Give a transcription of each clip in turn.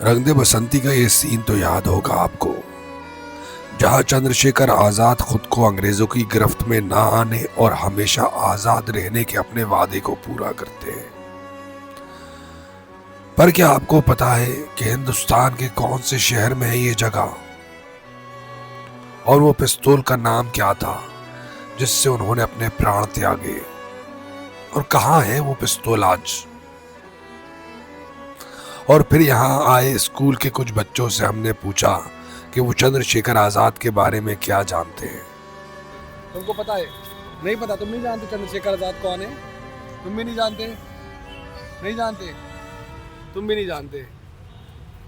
रंग दे बसंती का ये सीन तो याद होगा आपको, जहां चंद्रशेखर आजाद खुद को अंग्रेजों की गिरफ्त में ना आने और हमेशा आजाद रहने के अपने वादे को पूरा करते हैं। पर क्या आपको पता है कि हिंदुस्तान के कौन से शहर में है ये जगह, और वो पिस्तौल का नाम क्या था जिससे उन्होंने अपने प्राण त्यागे, और कहाँ है वो पिस्तौल आज? और फिर यहाँ आए स्कूल के कुछ बच्चों से हमने पूछा कि वो चंद्रशेखर आजाद के बारे में क्या जानते हैं। तुमको पता है? नहीं पता? तुम नहीं जानते चंद्रशेखर आजाद कौन है? तुम भी नहीं जानते? नहीं जानते? तुम भी नहीं जानते?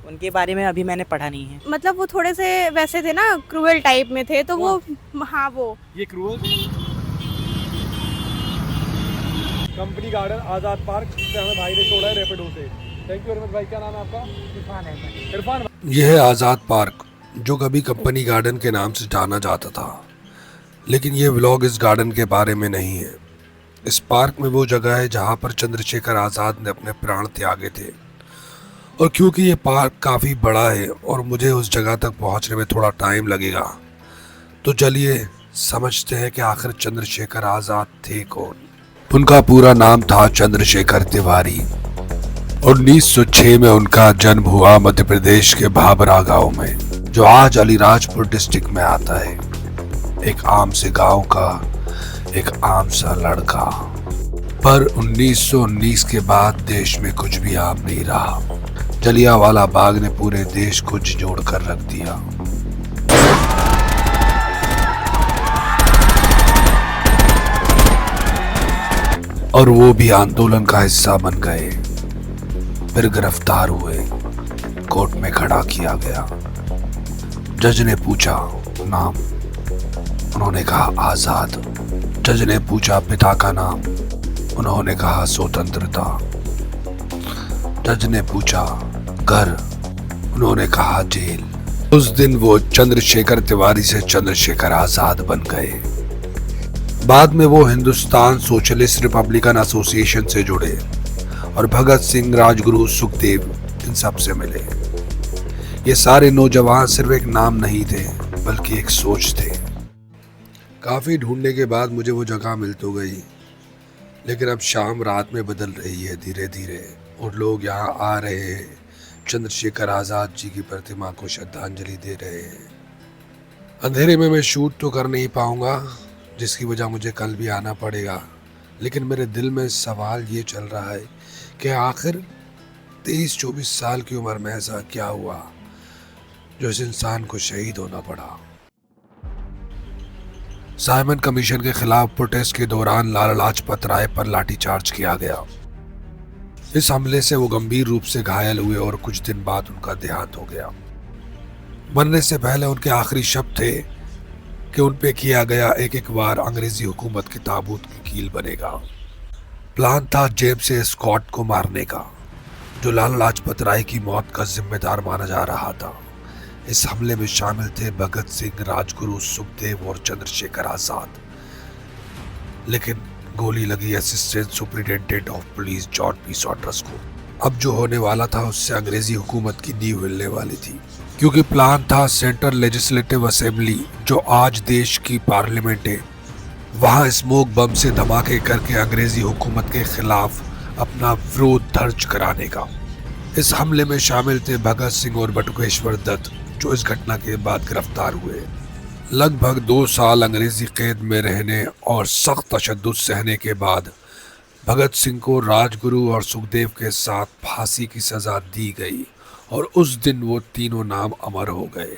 उनके बारे में अभी मैंने पढ़ा नहीं है। मतलब वो थोड़े से वैसे थे ना, क्रूएल टाइप में थे, तो वो हाँ वो ये क्रूअल कंपनी गार्डन आजाद पार्क से हमें भाई ने छोड़ा है रैपिडो से। थैंक यू वेरी मच भाई। क्या नाम है आपका? इरफान। यह है आजाद पार्क, जो कभी कंपनी गार्डन के नाम से जाना जाता था, लेकिन ये व्लॉग इस गार्डन के बारे में नहीं है। इस पार्क में वो जगह है जहाँ पर चंद्रशेखर आजाद ने अपने प्राण त्यागे थे। और क्योंकि ये पार्क काफ़ी बड़ा है और मुझे उस जगह तक पहुँचने में थोड़ा टाइम लगेगा, तो चलिए समझते हैं कि आखिर चंद्रशेखर आजाद थे कौन। उनका पूरा नाम था चंद्रशेखर तिवारी। 1906 में उनका जन्म हुआ मध्य प्रदेश के भाबरा गांव में, जो आज अलीराजपुर डिस्ट्रिक्ट में आता है। एक आम से गांव का एक आम सा लड़का। पर 1919 के बाद देश में कुछ भी आम नहीं रहा। जलियांवाला बाग ने पूरे देश को झिझोड़ कर रख दिया। और वो भी आंदोलन का हिस्सा बन गए। फिर गिरफ्तार हुए, कोर्ट में खड़ा किया गया। जज ने पूछा नाम, उन्होंने कहा आजाद। जज ने पूछा पिता का नाम, उन्होंने कहा स्वतंत्रता। जज ने पूछा घर, उन्होंने कहा जेल। उस दिन वो चंद्रशेखर तिवारी से चंद्रशेखर आजाद बन गए। बाद में वो हिंदुस्तान सोशलिस्ट रिपब्लिकन एसोसिएशन से जुड़े और भगत सिंह, राजगुरु, सुखदेव, इन सब से मिले। ये सारे नौजवान सिर्फ एक नाम नहीं थे, बल्कि एक सोच थे। काफी ढूंढने के बाद मुझे वो जगह मिल तो गई, लेकिन अब शाम रात में बदल रही है धीरे धीरे, और लोग यहाँ आ रहे हैं, चंद्रशेखर आजाद जी की प्रतिमा को श्रद्धांजलि दे रहे हैं। अंधेरे में मैं शूट तो कर नहीं पाऊंगा, जिसकी वजह मुझे कल भी आना पड़ेगा, लेकिन मेरे दिल में सवाल ये चल रहा है कि आखिर 23-24 साल की उम्र में ऐसा क्या हुआ जो इस इंसान को शहीद होना पड़ा। साइमन कमीशन के खिलाफ प्रोटेस्ट के दौरान लाला लाजपत राय पर लाठीचार्ज किया गया। इस हमले से वो गंभीर रूप से घायल हुए और कुछ दिन बाद उनका देहांत हो गया। मरने से पहले उनके आखिरी शब्द थे कि उन पे किया गया एक एक वार अंग्रेजी हुकूमत के ताबूत की कील बनेगा। प्लान था जेम्स स्कॉट को मारने का, जो लाला लाजपत राय की मौत का जिम्मेदार माना जा रहा था। इस हमले में शामिल थे भगत सिंह, राजगुरु, सुखदेव और चंद्रशेखर आजाद। लेकिन गोली लगी assistant superintendent of police John P Saunders को। अब जो होने वाला था उससे अंग्रेजी हुकूमत की नींव हिलने वाली थी, क्योंकि प्लान था सेंट्रल लेजिस्लेटिव असेंबली, जो आज देश की पार्लियामेंट है, वहां स्मोक बम से धमाके करके अंग्रेजी हुकूमत के खिलाफ अपना विरोध दर्ज कराने का। इस हमले में शामिल थे भगत सिंह और बटुकेश्वर दत्त, जो इस घटना के बाद गिरफ्तार हुए। लगभग 2 साल अंग्रेजी कैद में रहने और सख्त तशद्दुद सहने के बाद भगत सिंह को राजगुरु और सुखदेव के साथ फांसी की सजा दी गई, और उस दिन वो तीनों नाम अमर हो गए।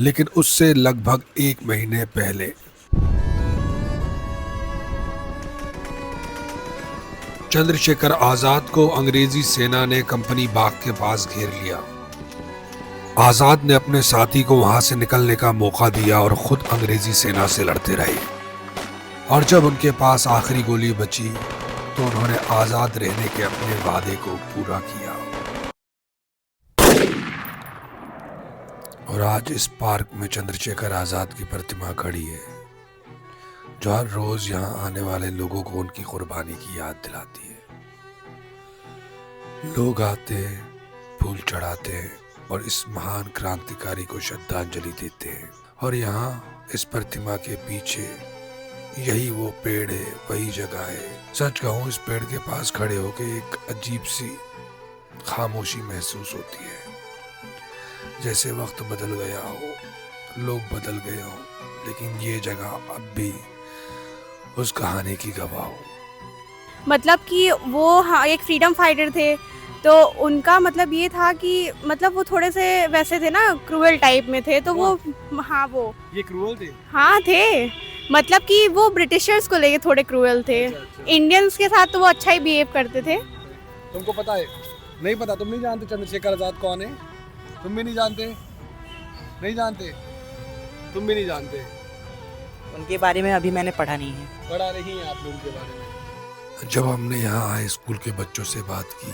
लेकिन उससे लगभग 1 महीने पहले चंद्रशेखर आजाद को अंग्रेजी सेना ने कंपनी बाग के पास घेर लिया। आजाद ने अपने साथी को वहां से निकलने का मौका दिया और खुद अंग्रेजी सेना से लड़ते रहे। और जब उनके पास आखिरी गोली बची तो उन्होंने आजाद रहने के अपने वादे को पूरा किया। और आज इस पार्क में चंद्रशेखर आजाद की प्रतिमा खड़ी है, जो हर रोज यहाँ आने वाले लोगों को उनकी कुर्बानी की याद दिलाती है। लोग आते हैं, फूल चढ़ाते हैं और इस महान क्रांतिकारी को श्रद्धांजलि देते हैं। और यहाँ इस प्रतिमा के पीछे यही वो पेड़ है, वही जगह है। सच कहूँ, इस पेड़ के पास खड़े होके एक अजीब सी खामोशी महसूस होती है, जैसे वक्त बदल गया हो, लोग बदल गए हों, लेकिन ये जगह अब भी उस कहानी की गवाह हो। मतलब कि वो हाँ एक फ्रीडम फाइटर थे, तो उनका मतलब ये था कि मतलब वो थोड़े से वैसे थे ना, क्रूअल टाइप में थे, तो वो हाँ वो ये क्रूअल थे? हाँ थे, मतलब कि वो ब्रिटिशर्स को लेके थोड़े क्रूअल थे। अच्छा। इंडियंस के साथ तो वो अच्छा ही बिहेव करते थे। तुमको पता है? नहीं पता? तुम नहीं जानते चंद्रशेखर आजाद कौन है? तुम भी नहीं जानते? नहीं जानते? तुम भी नहीं जानते? उनके बारे में अभी मैंने पढ़ा नहीं है। पढ़ा नहीं है आप लोगों के बारे में? जब हमने यहाँ आए स्कूल के बच्चों से बात की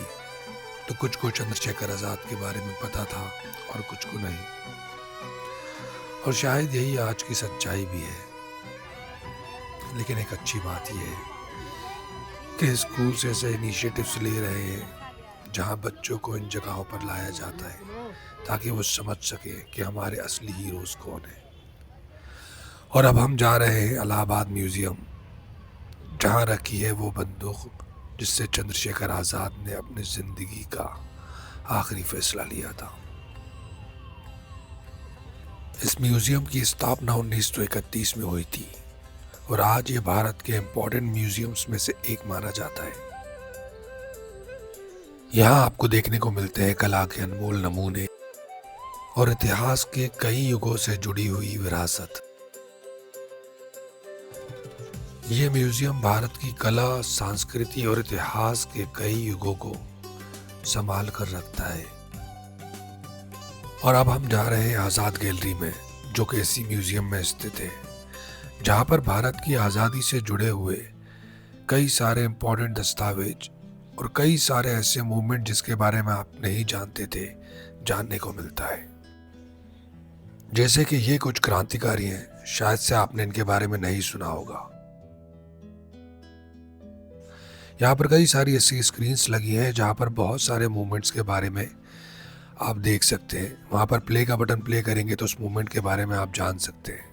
तो कुछ को चंद्रशेखर आजाद के बारे में पता था और कुछ को नहीं, और शायद यही आज की सच्चाई भी है। लेकिन एक अच्छी बात यह है कि स्कूल से ऐसे इनिशिएटिव्स ले रहे हैं जहाँ बच्चों को इन जगहों पर लाया जाता है ताकि वो समझ सके कि हमारे असली हीरोज कौन है। और अब हम जा रहे हैं इलाहाबाद म्यूजियम, जहाँ रखी है वो बंदूक जिससे चंद्रशेखर आजाद ने अपनी जिंदगी का आखिरी फैसला लिया था। इस म्यूजियम की स्थापना 1931 में हुई थी और आज ये भारत के इम्पोर्टेंट म्यूजियम्स में से एक माना जाता है। यहाँ आपको देखने को मिलते हैं कला के अनमोल नमूने और इतिहास के कई युगों से जुड़ी हुई विरासत। ये म्यूजियम भारत की कला, संस्कृति और इतिहास के कई युगों को संभाल कर रखता है। और अब हम जा रहे हैं आजाद गैलरी में, जो कि इसी म्यूजियम में स्थित है, जहां पर भारत की आज़ादी से जुड़े हुए कई सारे इंपॉर्टेंट दस्तावेज और कई सारे ऐसे मूवमेंट जिसके बारे में आप नहीं जानते थे, जानने को मिलता है। जैसे कि ये कुछ क्रांतिकारी हैं, शायद से आपने इनके बारे में नहीं सुना होगा। यहाँ पर कई सारी ऐसी स्क्रीन्स लगी हैं जहाँ पर बहुत सारे मूवमेंट्स के बारे में आप देख सकते हैं। वहाँ पर प्ले का बटन प्ले करेंगे तो उस मूवमेंट के बारे में आप जान सकते हैं।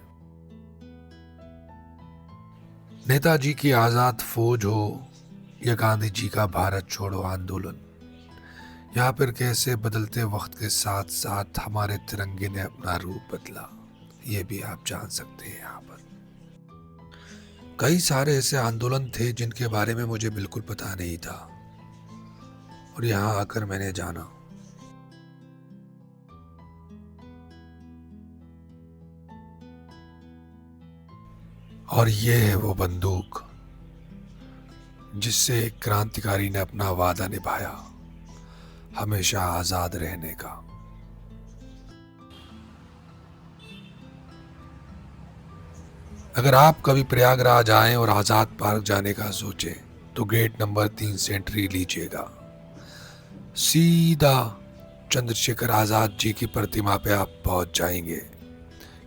नेताजी की आज़ाद फौज हो या गांधी जी का भारत छोड़ो आंदोलन, या फिर कैसे बदलते वक्त के साथ साथ हमारे तिरंगे ने अपना रूप बदला, ये भी आप जान सकते हैं। यहाँ पर कई सारे ऐसे आंदोलन थे जिनके बारे में मुझे बिल्कुल पता नहीं था और यहाँ आकर मैंने जाना। और ये है वो बंदूक जिससे एक क्रांतिकारी ने अपना वादा निभाया, हमेशा आजाद रहने का। अगर आप कभी प्रयागराज आएं और आज़ाद पार्क जाने का सोचें तो गेट नंबर 3 से एंट्री लीजिएगा। सीधा चंद्रशेखर आज़ाद जी की प्रतिमा पे आप पहुंच जाएंगे।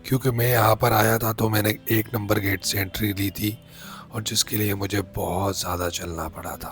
क्योंकि मैं यहाँ पर आया था तो मैंने 1 नंबर गेट से एंट्री ली थी और जिसके लिए मुझे बहुत ज़्यादा चलना पड़ा था।